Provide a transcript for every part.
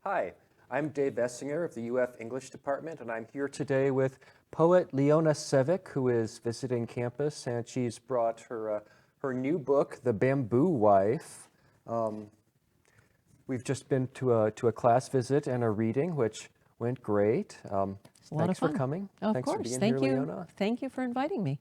Hi, I'm Dave Essinger of the UF English Department, and I'm here today with poet Leona Sevick, who is visiting campus, and she's brought her new book, The Bamboo Wife. We've just been to a class visit and a reading, which went great. It's a lot of fun. Thanks for coming. Of Thanks course. for being Thank here, you. Leona. Thank you for inviting me.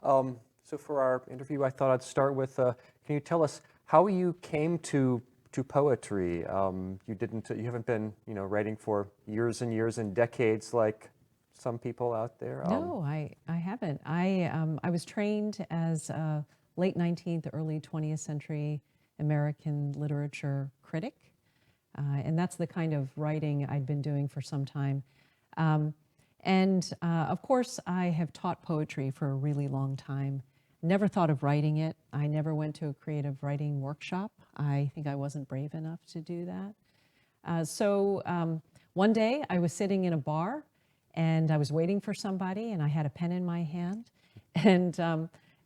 So for our interview, I thought I'd start with, can you tell us how you came to poetry? You haven't been, writing for years and years and decades like some people out there. No, I haven't. I was trained as a late 19th, early 20th century American literature critic, and that's the kind of writing I'd been doing for some time. Of course, I have taught poetry for a really long time. Never thought of writing it. I never went to a creative writing workshop. I think I wasn't brave enough to do that. One day I was sitting in a bar and I was waiting for somebody and I had a pen in my hand and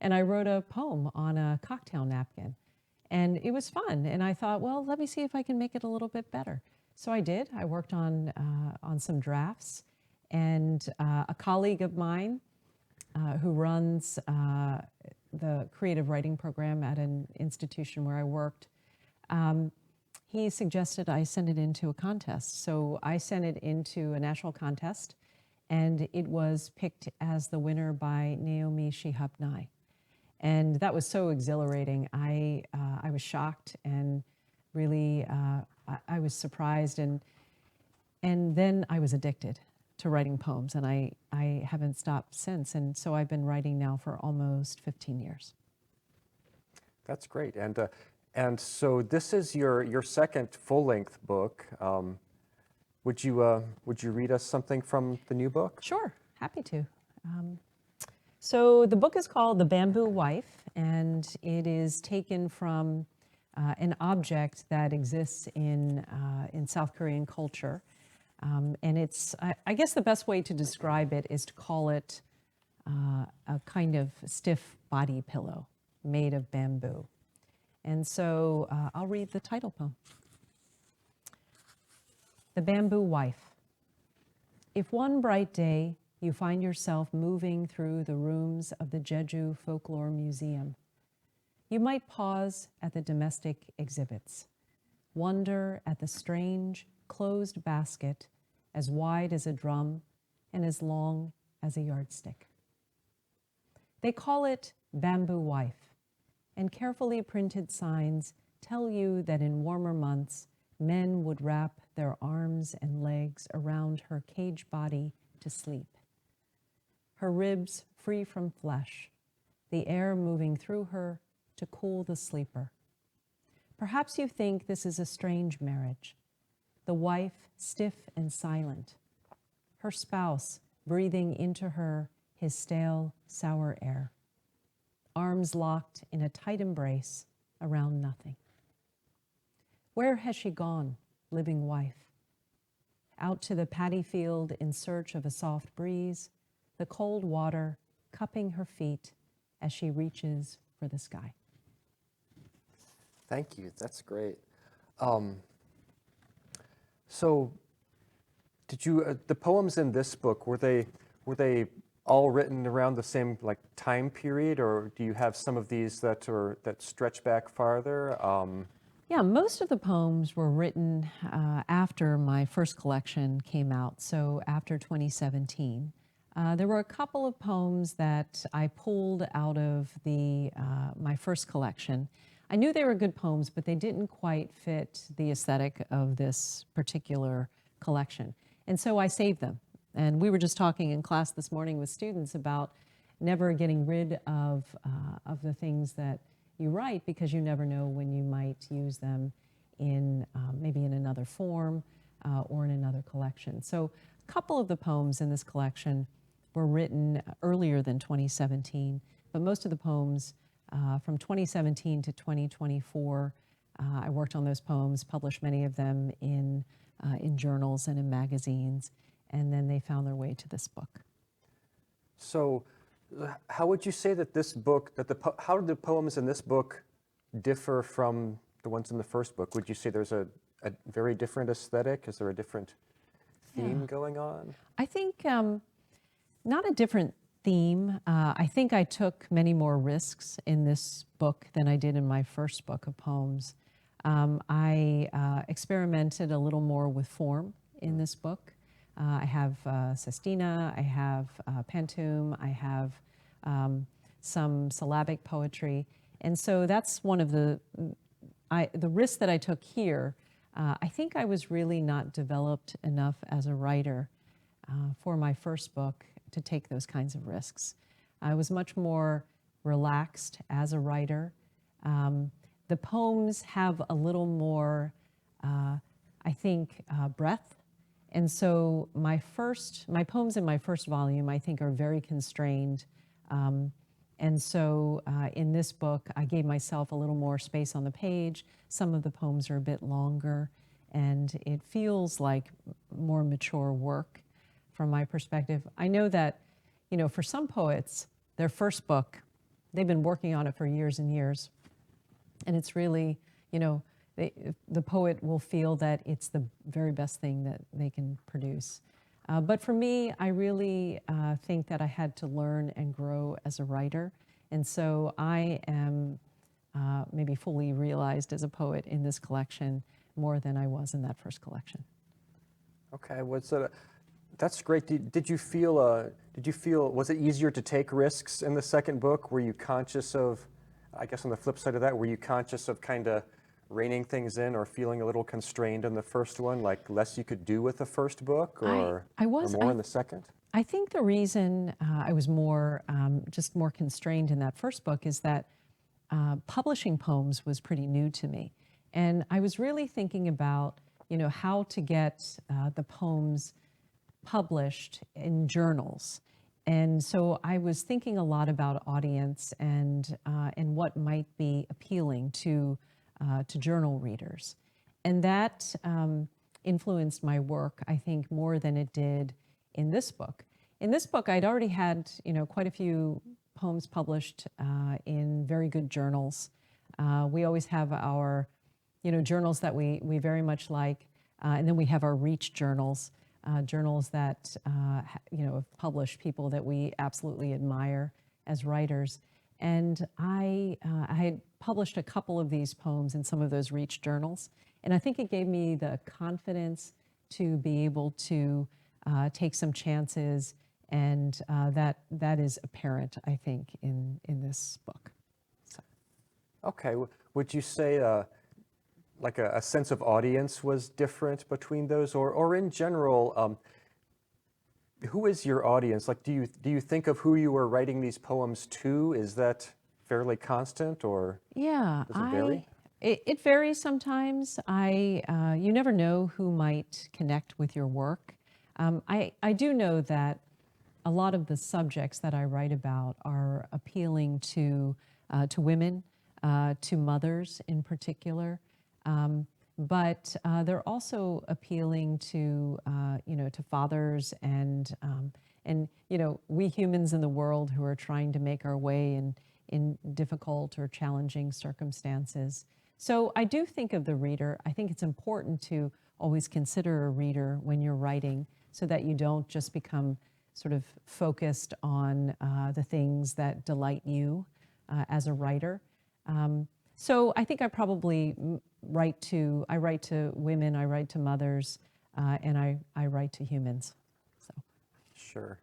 I wrote a poem on a cocktail napkin. And it was fun. And I thought, well, let me see if I can make it a little bit better. So I did. I worked on some drafts. And a colleague of mine who runs the creative writing program at an institution where I worked, he suggested I send it into a contest. So I sent it into a national contest, and it was picked as the winner by Naomi Shihab Nye. And that was so exhilarating. I was shocked and really I was surprised, and then I was addicted to writing poems, and I haven't stopped since. And so I've been writing now for almost 15 years. That's great. And so this is your second full-length book. Would you read us something from the new book? Sure, happy to. So the book is called The Bamboo Wife, and it is taken from an object that exists in South Korean culture. And it's, I guess the best way to describe it is to call it a kind of stiff body pillow made of bamboo. And so I'll read the title poem. The Bamboo Wife. If one bright day you find yourself moving through the rooms of the Jeju Folklore Museum, you might pause at the domestic exhibits, wonder at the strange, closed basket as wide as a drum and as long as a yardstick. They call it Bamboo Wife, and carefully printed signs tell you that in warmer months, men would wrap their arms and legs around her cage body to sleep. Her ribs free from flesh, the air moving through her to cool the sleeper. Perhaps you think this is a strange marriage. The wife stiff and silent, her spouse breathing into her his stale, sour air, arms locked in a tight embrace around nothing. Where has she gone, living wife? Out to the paddy field in search of a soft breeze, the cold water cupping her feet as she reaches for the sky. Thank you. That's great. So, did you the poems in this book, were they all written around the same time period, or do you have some of these that stretch back farther? Yeah, most of the poems were written after my first collection came out, so after 2017. There were a couple of poems that I pulled out of my first collection. I knew they were good poems, but they didn't quite fit the aesthetic of this particular collection. And so I saved them. And we were just talking in class this morning with students about never getting rid of the things that you write, because you never know when you might use them in maybe in another form or in another collection. So a couple of the poems in this collection were written earlier than 2017, but most of the poems from 2017 to 2024, I worked on those poems, published many of them in journals and in magazines, and then they found their way to this book. So, how would you say that this book, how do the poems in this book differ from the ones in the first book? Would you say there's a a very different aesthetic? Is there a different theme going on? I think not a different theme. I think I took many more risks in this book than I did in my first book of poems. I experimented a little more with form in this book. I have sestina, I have pantoum, I have some syllabic poetry. And so that's one of the risks that I took here. I think I was really not developed enough as a writer for my first book to take those kinds of risks. I was much more relaxed as a writer. The poems have a little more, I think, breadth. And so my poems in my first volume, I think, are very constrained. And so in this book, I gave myself a little more space on the page. Some of the poems are a bit longer, and it feels like more mature work from my perspective. I know that, you know, for some poets, their first book, they've been working on it for years and years. And it's really, you know, the poet will feel that it's the very best thing that they can produce. But for me, I really think that I had to learn and grow as a writer. And so I am maybe fully realized as a poet in this collection more than I was in that first collection. Okay, that's great. Did you feel, was it easier to take risks in the second book? Were you conscious of, I guess on the flip side of that, were you conscious of kind of reining things in or feeling a little constrained in the first one, like less you could do with the first book or more in the second? I think the reason I was just more constrained in that first book is that publishing poems was pretty new to me. And I was really thinking about, you know, how to get the poems published in journals. And so I was thinking a lot about audience and what might be appealing to journal readers. And that influenced my work, I think, more than it did in this book. In this book, I'd already had, you know, quite a few poems published in very good journals. We always have our, you know, journals that we very much like, and then we have our reach journals, journals that, you know, publish people that we absolutely admire as writers. And I had published a couple of these poems in some of those reach journals, and I think it gave me the confidence to be able to take some chances, and that is apparent, I think, in this book. So. Okay, would you say like a sense of audience was different between those, or in general, who is your audience? Like, do you think of who you were writing these poems to? Is that fairly constant, or yeah, does it vary? It varies sometimes. You never know who might connect with your work. I do know that a lot of the subjects that I write about are appealing to women, to mothers in particular. But they're also appealing to, you know, to fathers and you know, we humans in the world who are trying to make our way in difficult or challenging circumstances. So I do think of the reader. I think it's important to always consider a reader when you're writing, so that you don't just become sort of focused on the things that delight you as a writer. So I think I probably write to women, I write to mothers, and I write to humans. So. Sure,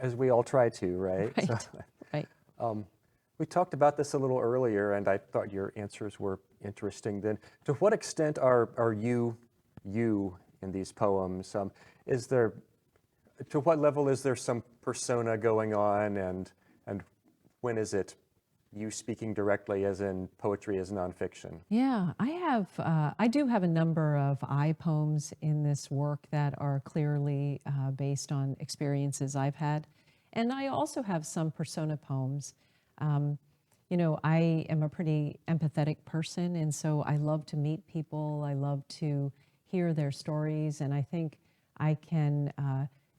as we all try to, right? Right, So, right. we talked about this a little earlier, and I thought your answers were interesting. Then, to what extent are you in these poems? To what level is there some persona going on, and when is it you speaking directly, as in poetry as nonfiction? Yeah, I do have a number of I poems in this work that are clearly based on experiences I've had. And I also have some persona poems. You know, I am a pretty empathetic person, and so I love to meet people. I love to hear their stories, and I think I can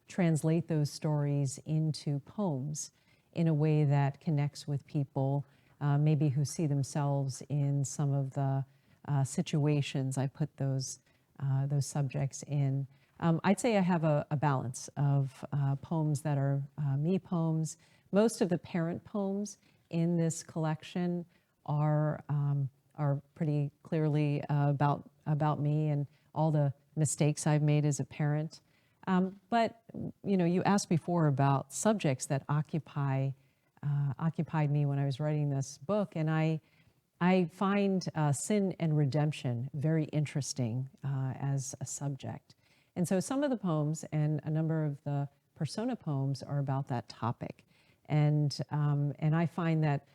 translate those stories into poems in a way that connects with people, maybe who see themselves in some of the situations I put those subjects in. I'd say I have a balance of poems that are me poems. Most of the parent poems in this collection are pretty clearly about me and all the mistakes I've made as a parent. But you asked before about subjects that occupied me when I was writing this book, and I find sin and redemption very interesting as a subject. And so some of the poems and a number of the persona poems are about that topic. And I find that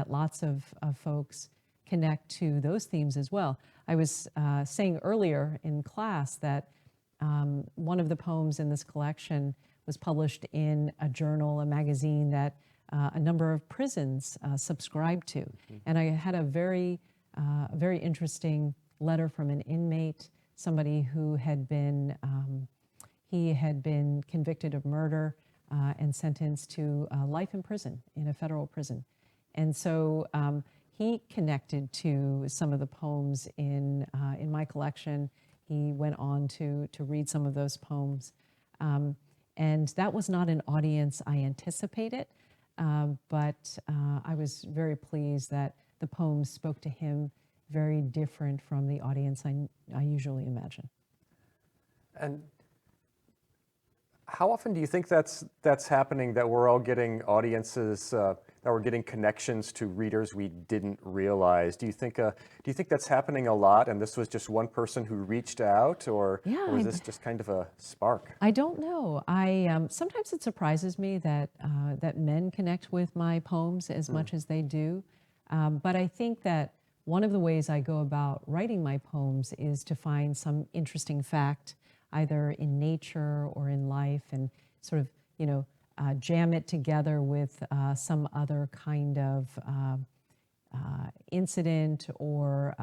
lots of folks connect to those themes as well. I was saying earlier in class that one of the poems in this collection was published in a journal, a magazine that a number of prisons subscribe to. And I had a very interesting letter from an inmate, somebody who had been, he had been convicted of murder and sentenced to life in prison, in a federal prison. And so he connected to some of the poems in my collection. He went on to read some of those poems. And that was not an audience I anticipated. But I was very pleased that the poems spoke to him very different from the audience I usually imagine. And how often do you think that's happening, that we're all getting audiences, that we're getting connections to readers we didn't realize? Do you think that's happening a lot, and this was just one person who reached out, or was this just kind of a spark? I don't know. Sometimes it surprises me that that men connect with my poems as much as they do, but I think that one of the ways I go about writing my poems is to find some interesting fact, either in nature or in life, and sort of, jam it together with some other kind of incident or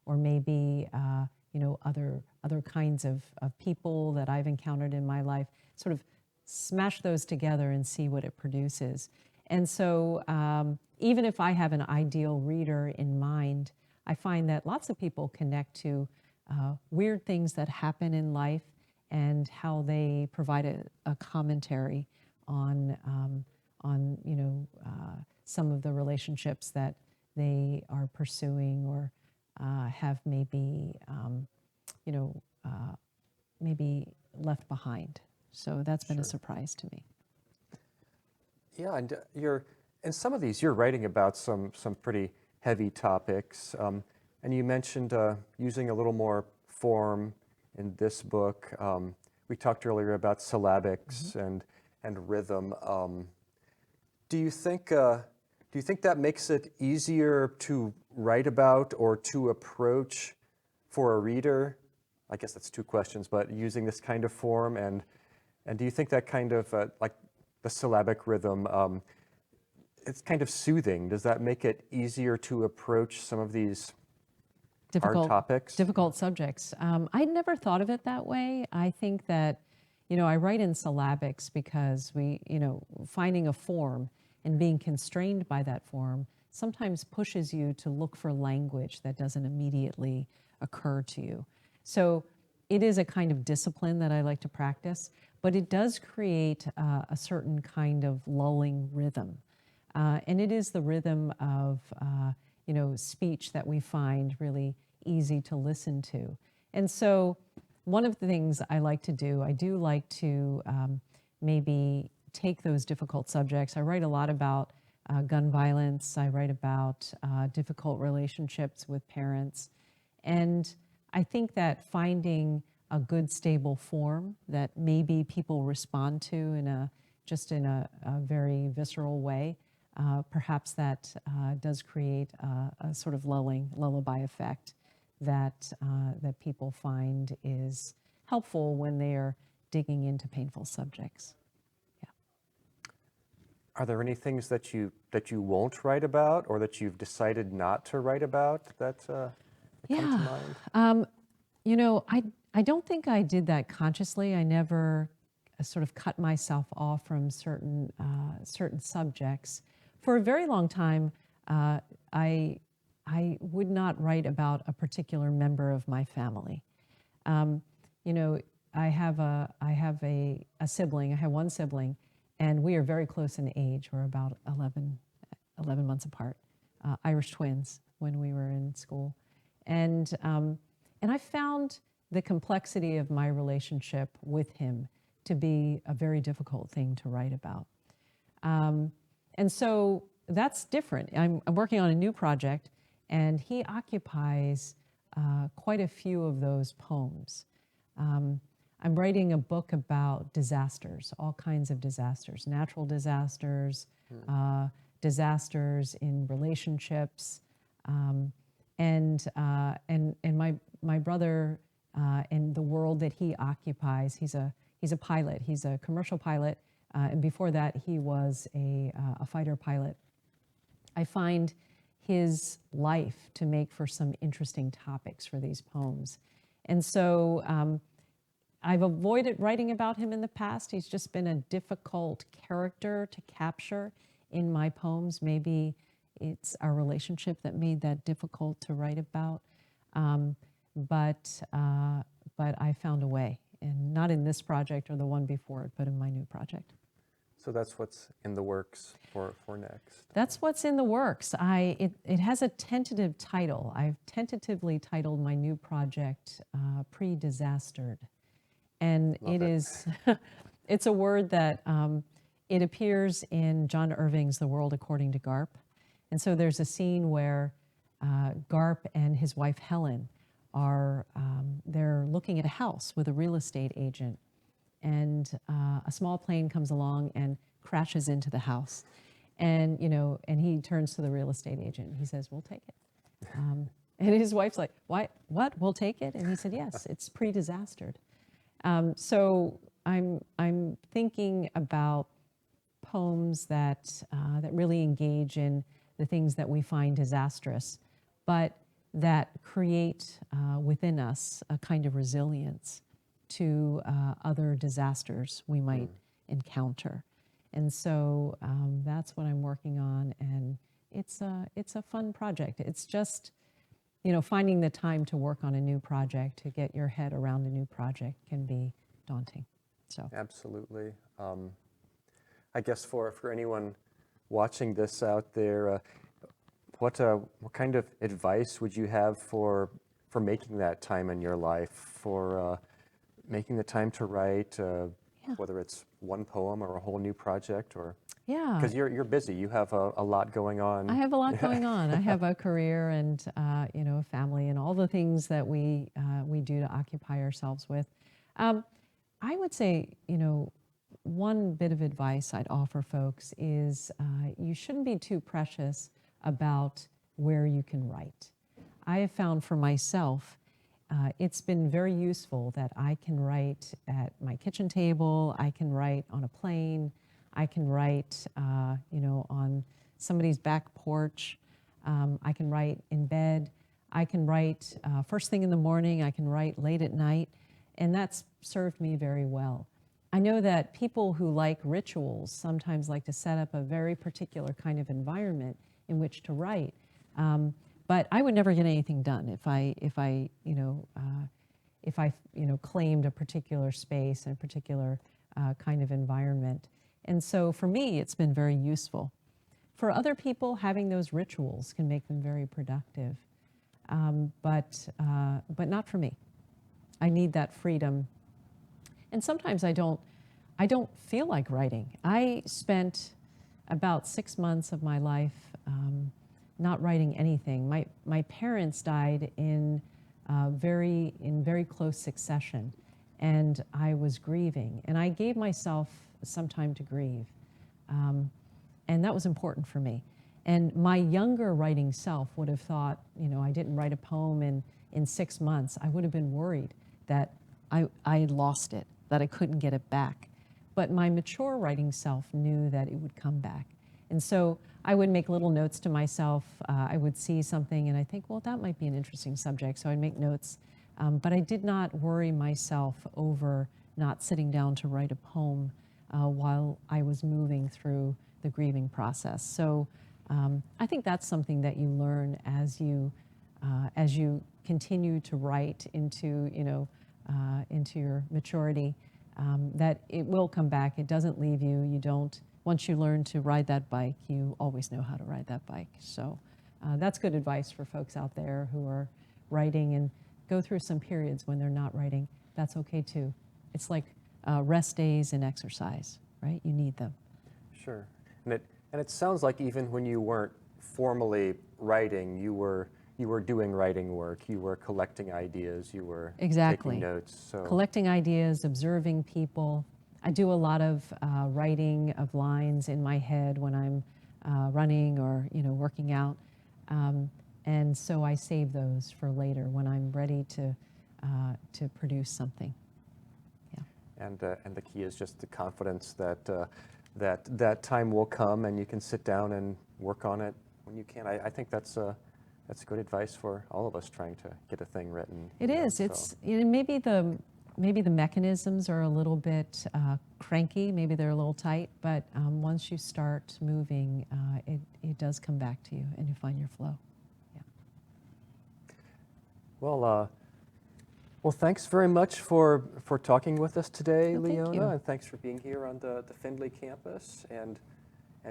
maybe, other kinds of people that I've encountered in my life, sort of smash those together and see what it produces. And so even if I have an ideal reader in mind, I find that lots of people connect to weird things that happen in life and how they provide a commentary on some of the relationships that they are pursuing or have maybe maybe left behind. So that's been a surprise to me. Yeah, and in some of these you're writing about some pretty heavy topics, and you mentioned using a little more form in this book. We talked earlier about syllabics and rhythm. Do you think that makes it easier to write about or to approach for a reader? I guess that's two questions, but using this kind of form, and do you think that kind of like the syllabic rhythm, it's kind of soothing? Does that make it easier to approach some of these hard topics? Difficult subjects. I never thought of it that way. I think that, I write in syllabics because finding a form and being constrained by that form sometimes pushes you to look for language that doesn't immediately occur to you. So it is a kind of discipline that I like to practice, but it does create a certain kind of lulling rhythm. And it is the rhythm of, speech that we find really easy to listen to. And so one of the things I like to do, I do like to maybe take those difficult subjects. I write a lot about gun violence. I write about difficult relationships with parents. And I think that finding a good stable form that maybe people respond to in a very visceral way, perhaps that does create a sort of lullaby effect that people find is helpful when they are digging into painful subjects. Yeah. Are there any things that you won't write about, or that you've decided not to write about that come to mind? I don't think I did that consciously. I never sort of cut myself off from certain subjects. For a very long time, I I would not write about a particular member of my family. Um, you know, I have a sibling. I have one sibling, and we are very close in age. We're about 11 months apart, Irish twins when we were in school. And I found the complexity of my relationship with him to be a very difficult thing to write about. And so that's different. I'm working on a new project, and he occupies quite a few of those poems. I'm writing a book about disasters, all kinds of disasters, natural disasters, disasters in relationships, and my brother and the world that he occupies. He's a pilot. He's a commercial pilot, and before that, he was a fighter pilot. I find his life to make for some interesting topics for these poems, and so I've avoided writing about him in the past. He's just been a difficult character to capture in my poems. Maybe it's our relationship that made that difficult to write about. But I found a way, and not in this project or the one before it, but in my new project. So that's what's in the works for next. That's what's in the works. It has a tentative title. I've tentatively titled my new project Pre-Disastered. And Love it it. is, it's a word that it appears in John Irving's The World According to Garp. And so there's a scene where Garp and his wife Helen are, they're looking at a house with a real estate agent. And a small plane comes along and crashes into the house. And, you know, and he turns to the real estate agent and he says, "We'll take it." And his wife's like, "What? We'll take it?" And he said, "Yes, it's pre-disastered." So I'm thinking about poems that really engage in the things that we find disastrous, but that create within us a kind of resilience to other disasters we might encounter. And so that's what I'm working on, and it's a fun project. It's just, you know, finding the time to work on a new project, to get your head around a new project can be daunting. So Absolutely. I guess for anyone watching this out there, what kind of advice would you have for making that time in your life, for making the time to write, whether it's one poem or a whole new project, or yeah, because you're busy, you have a lot going on. I have a lot going on. I have a career and you know, a family, and all the things that we do to occupy ourselves with. I would say, you know, one bit of advice I'd offer folks is you shouldn't be too precious about where you can write. I have found for myself, it's been very useful that I can write at my kitchen table, I can write on a plane, I can write, you know, on somebody's back porch, I can write in bed, I can write first thing in the morning, I can write late at night, and that's served me very well. I know that people who like rituals sometimes like to set up a very particular kind of environment in which to write. But I would never get anything done if I claimed a particular space and a particular kind of environment. And so for me, it's been very useful. For other people, having those rituals can make them very productive, but not for me. I need that freedom. And sometimes I don't feel like writing. I spent about 6 months of my life not writing anything. My parents died in very close succession, and I was grieving. And I gave myself some time to grieve, and that was important for me. And my younger writing self would have thought, you know, I didn't write a poem in 6 months. I would have been worried that I had lost it, that I couldn't get it back. But my mature writing self knew that it would come back. And so I would make little notes to myself. I would see something and I think, well, that might be an interesting subject. So I'd make notes. But I did not worry myself over not sitting down to write a poem while I was moving through the grieving process. So I think that's something that you learn as you continue to write into, into your maturity, that it will come back. It doesn't leave you. You don't, once you learn to ride that bike, you always know how to ride that bike. So that's good advice for folks out there who are writing and go through some periods when they're not writing. That's okay too. It's like rest days and exercise, right? You need them. Sure. And it sounds like even when you weren't formally writing, you were doing writing work. You were collecting ideas. You were Exactly. taking notes. So Collecting ideas, observing people. I do a lot of writing of lines in my head when I'm running or working out, and so I save those for later when I'm ready to produce something. Yeah. And the key is just the confidence that that time will come, and you can sit down and work on it when you can. I think that's good advice for all of us trying to get a thing written. It is. So. It's maybe the mechanisms are a little bit cranky. Maybe they're a little tight. But once you start moving, it does come back to you, and you find your flow. Yeah. Well, thanks very much for talking with us today, Well, thank Leona, you. and thanks for being here on the Findlay campus. And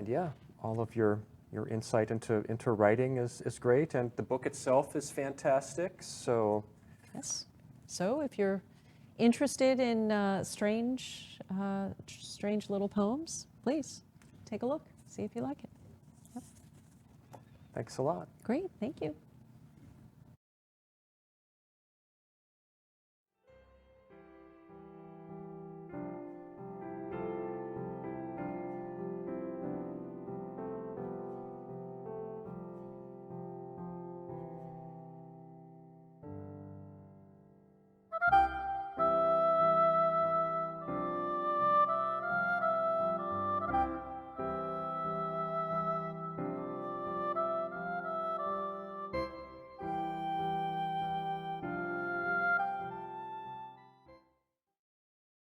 yeah, all of your insight into writing is great, and the book itself is fantastic. So Yes. So if you're interested in strange little poems, please take a look, see if you like it. Yep. thanks a lot. Great. Thank you.